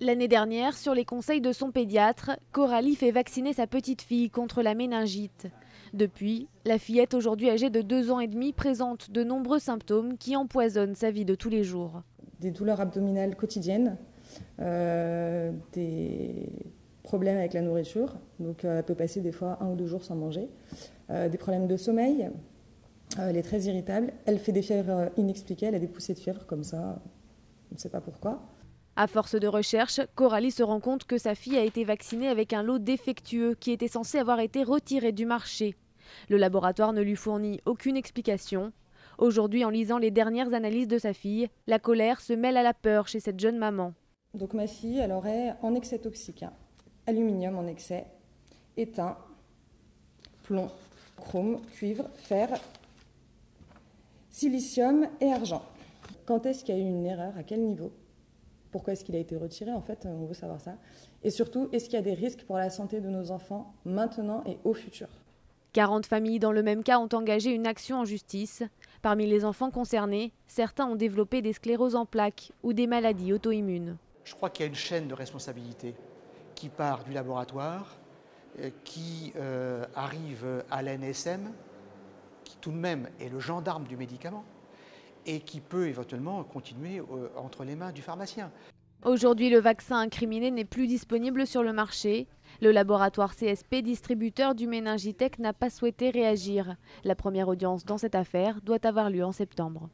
L'année dernière, sur les conseils de son pédiatre, Coralie fait vacciner sa petite fille contre la méningite. Depuis, la fillette, aujourd'hui âgée de 2 ans et demi, présente de nombreux symptômes qui empoisonnent sa vie de tous les jours. Des douleurs abdominales quotidiennes, des problèmes avec la nourriture, donc elle peut passer des fois 1 ou 2 jours sans manger, des problèmes de sommeil, elle est très irritable, elle fait des fièvres inexpliquées, elle a des poussées de fièvre comme ça, on ne sait pas pourquoi. À force de recherche, Coralie se rend compte que sa fille a été vaccinée avec un lot défectueux qui était censé avoir été retiré du marché. Le laboratoire ne lui fournit aucune explication. Aujourd'hui, en lisant les dernières analyses de sa fille, la colère se mêle à la peur chez cette jeune maman. Donc ma fille, elle aurait en excès toxique, aluminium en excès, étain, plomb, chrome, cuivre, fer, silicium et argent. Quand est-ce qu'il y a eu une erreur? À quel niveau? Pourquoi est-ce qu'il a été retiré? En fait, on veut savoir ça. Et surtout, est-ce qu'il y a des risques pour la santé de nos enfants maintenant et au futur? 40 familles dans le même cas ont engagé une action en justice. Parmi les enfants concernés, certains ont développé des scléroses en plaques ou des maladies auto-immunes. Je crois qu'il y a une chaîne de responsabilité qui part du laboratoire, qui arrive à l'ANSM, qui tout de même est le gendarme du médicament, et qui peut éventuellement continuer entre les mains du pharmacien. Aujourd'hui, le vaccin incriminé n'est plus disponible sur le marché. Le laboratoire CSP, distributeur du Méningitec, n'a pas souhaité réagir. La première audience dans cette affaire doit avoir lieu en septembre.